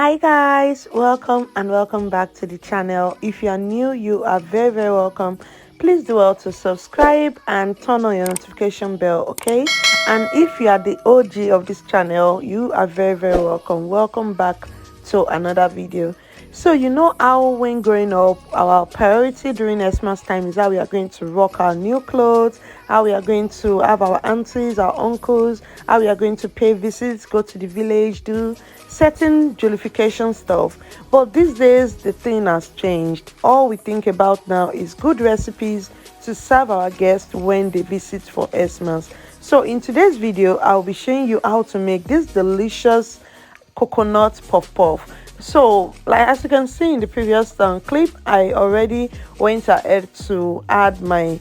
Hi guys, welcome and welcome back to the channel. If you are new, you are very welcome. Please do well to subscribe and turn on your notification bell, okay? And if you are the OG of this channel, you are very welcome. Welcome back to another video. So you know how when growing up, our priority during Xmas time is how we are going to rock our new clothes, how we are going to have our aunties, our uncles, how we are going to pay visits, go to the village, do certain jollification stuff. But these days the thing has changed. All we think about now is good recipes to serve our guests when they visit for Xmas. So in today's video, I'll be showing you how to make this delicious coconut puff puff. So like as you can see in the previous clip, I already went ahead to add my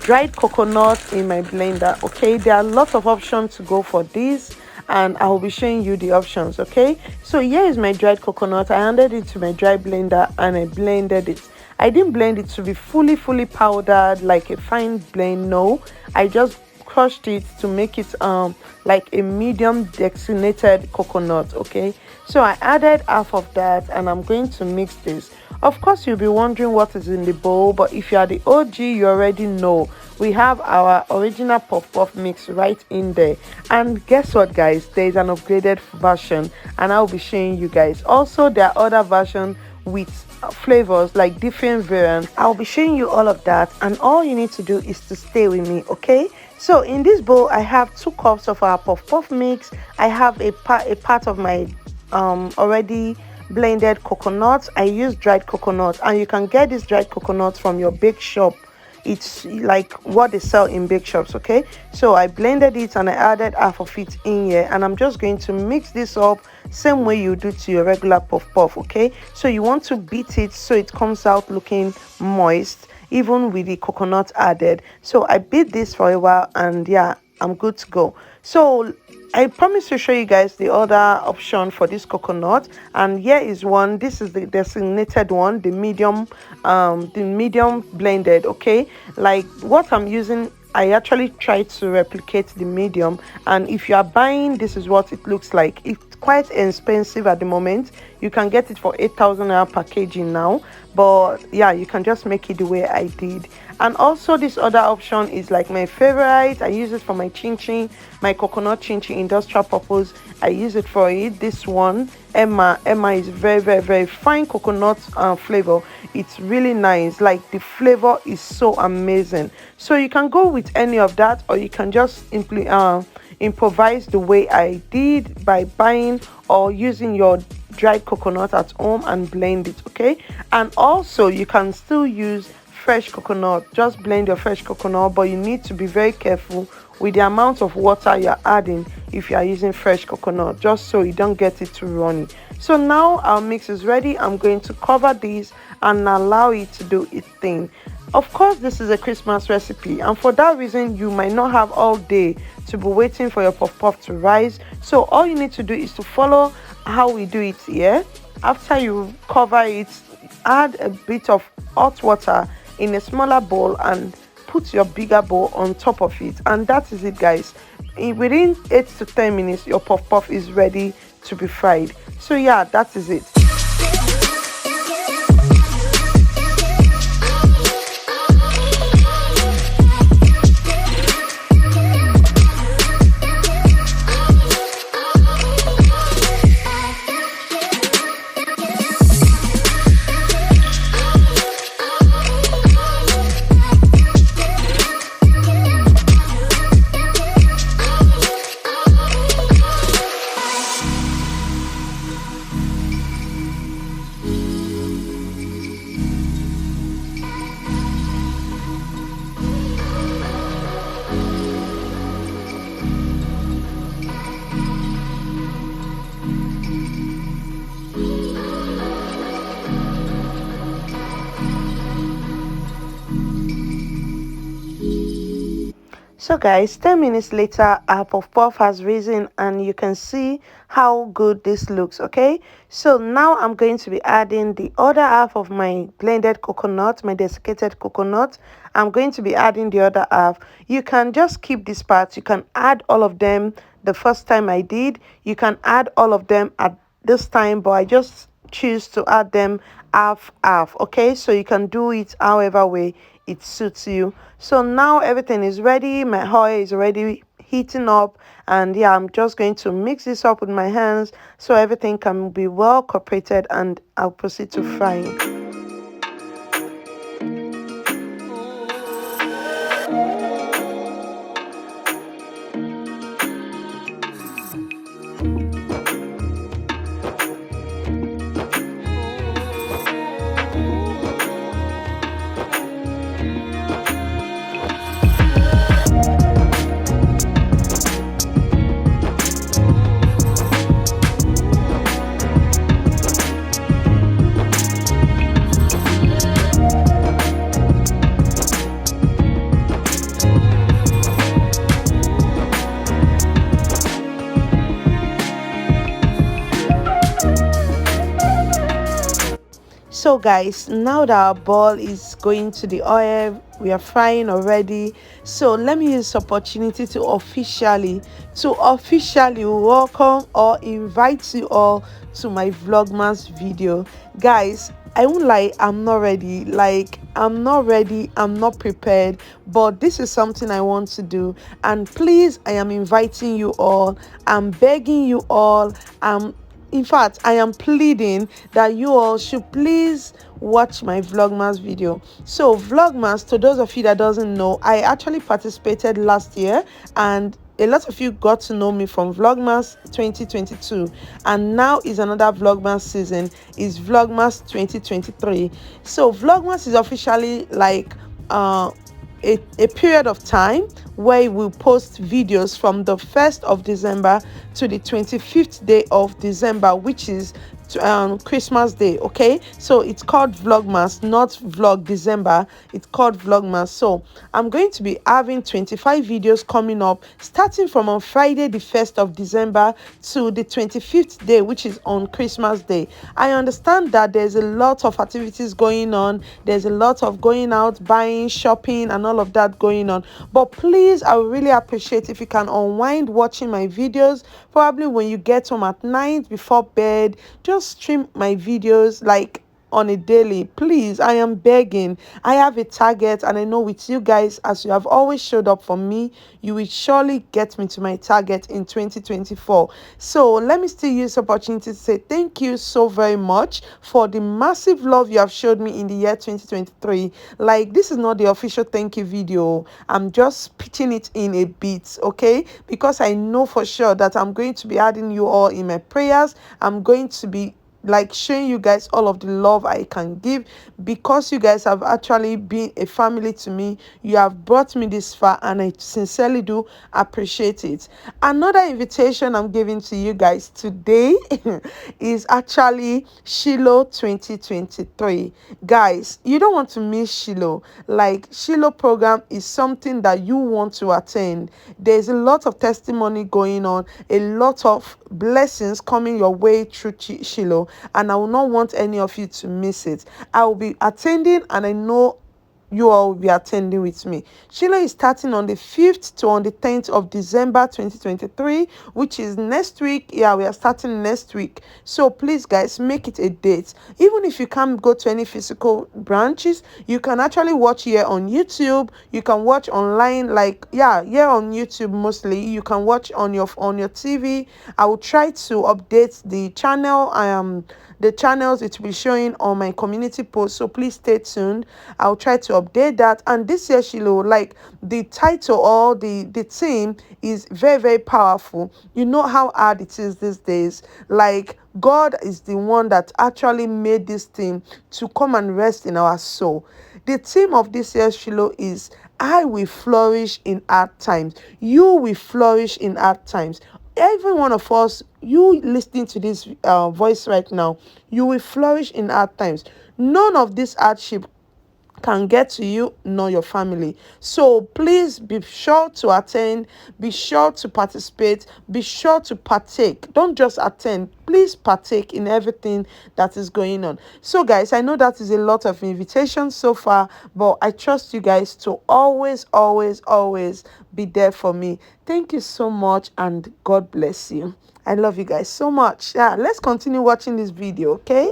dried coconut in my blender. Okay, there are lots of options to go for this, and I will be showing you the options. Okay, so here is my dried coconut. I added it to my dry blender and I blended it. I didn't blend it to be fully powdered like a fine blend. No, I just crushed it to make it like a medium dextrinated coconut. Okay, so I added half of that and I'm going to mix this. Of course you'll be wondering what is in the bowl, but if you are the OG, you already know we have our original puff puff mix right in there. And guess what guys, there is an upgraded version and I'll be showing you guys. Also there are other versions with flavors like different variants. I'll be showing you all of that, and all you need to do is to stay with me. Okay, so in this bowl I have 2 cups of our puff puff mix. I have a part of my already blended coconut. I use dried coconut, and you can get this dried coconut from your bake shop. It's like what they sell in bake shops. Okay, so I blended it and I added half of it in here, and I'm just going to mix this up same way you do to your regular puff puff. Okay, so you want to beat it so it comes out looking moist even with the coconut added. So I beat this for a while, and yeah, I'm good to go. So I promise to show you guys the other option for this coconut, and here is one. This is the designated one, the medium blended. Okay, like what I'm using, I actually try to replicate the medium, and if you are buying, this is what it looks like. It's quite expensive at the moment. You can get it for 8,000 naira per kg now, but yeah, you can just make it the way I did. And also this other option is like my favorite. I use it for my chinchin, my coconut chinchin industrial purpose. I use it for it. This one, Emma is very fine coconut flavor. It's really nice. Like the flavor is so amazing. So you can go with any of that, or you can just improvise the way I did by buying or using your dried coconut at home and blend it. Okay, and also you can still use fresh coconut. Just blend your fresh coconut, but you need to be very careful with the amount of water you're adding if you are using fresh coconut, just so you don't get it too runny. So now our mix is ready. I'm going to cover this and allow it to do its thing. Of course this is a Christmas recipe, and for that reason you might not have all day to be waiting for your puff puff to rise. So all you need to do is to follow how we do it here. After you cover it, add a bit of hot water in a smaller bowl and put your bigger bowl on top of it, and that is it guys. Within 8 to 10 minutes your puff puff is ready to be fried. So yeah, that is it. So guys, 10 minutes later our puff puff has risen, and you can see how good this looks. Okay, so now I'm going to be adding the other half of my blended coconut, my desiccated coconut. I'm going to be adding the other half. You can just keep this part. You can add all of them the first time I did. You can add all of them at this time, but I just choose to add them half half. Okay, so you can do it however way it suits you. So now everything is ready, my oil is already heating up, and yeah, I'm just going to mix this up with my hands so everything can be well cooperated, and I'll proceed to frying. So guys, now that our ball is going to the oil, we are frying already. So let me use this opportunity to officially welcome or invite you all to my Vlogmas video. Guys, I won't lie, I'm not ready. Like, I'm not ready, I'm not prepared, but this is something I want to do. And please, I am inviting you all, I'm begging you all, in fact, I am pleading that you all should please watch my Vlogmas video. So Vlogmas, to those of you that doesn't know, I actually participated last year, and a lot of you got to know me from Vlogmas 2022, and now is another Vlogmas season, is Vlogmas 2023. So Vlogmas is officially like a period of time where we post videos from the 1st of December to the 25th day of December, which is Christmas Day. Okay, so it's called Vlogmas, not Vlog December, it's called Vlogmas. So I'm going to be having 25 videos coming up, starting from on Friday the 1st of December to the 25th day, which is on Christmas Day. I understand that there's a lot of activities going on, there's a lot of going out, buying, shopping, and all of that going on, but please, I would really appreciate if you can unwind watching my videos, probably when you get home at night before bed. Just stream my videos like on a daily. Please, I am begging. I have a target, and I know with you guys, as you have always showed up for me, you will surely get me to my target in 2024. So let me still use this opportunity to say thank you so very much for the massive love you have showed me in the year 2023. Like, this is not the official thank you video, I'm just pitching it in a bit, okay, because I know for sure that I'm going to be adding you all in my prayers. I'm going to be like showing you guys all of the love I can give, because you guys have actually been a family to me. You have brought me this far, and I sincerely do appreciate it. Another invitation I'm giving to you guys today is actually Shiloh 2023. Guys, you don't want to miss Shiloh. Like, Shiloh program is something that you want to attend. There's a lot of testimony going on, a lot of blessings coming your way through Shiloh, and I will not want any of you to miss it. I will be attending, and I know you all will be attending with me. Shiloh is starting on the 5th to on the 10th of December 2023, which is next week. Yeah, we are starting next week. So please, guys, make it a date. Even if you can't go to any physical branches, you can actually watch here on YouTube. You can watch online, like, yeah, here on YouTube mostly. You can watch on your TV. I will try to update the channel. The channels it will be showing on my community post, so please stay tuned. I'll try to update that. And this year, Shiloh, like, the title or the theme is very, very powerful. You know how hard it is these days. Like, God is the one that actually made this theme to come and rest in our soul. The theme of this year's Shiloh is I will flourish in hard times. You will flourish in hard times. Every one of us, you listening to this voice right now, you will flourish in hard times. None of this hardship can get to you nor your family. So please be sure to attend, be sure to participate, be sure to partake. Don't just attend, please partake in everything that is going on. So guys, I know that is a lot of invitations so far, but I trust you guys to always be there for me. Thank you so much, and God bless you. I love you guys so much. Yeah, let's continue watching this video, okay?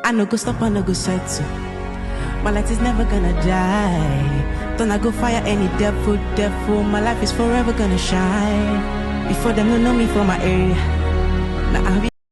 I no go stop, I no go settle. My light is never gonna die. Don't I go fire any devil. My life is forever gonna shine. Before them, no know me from my area. Now I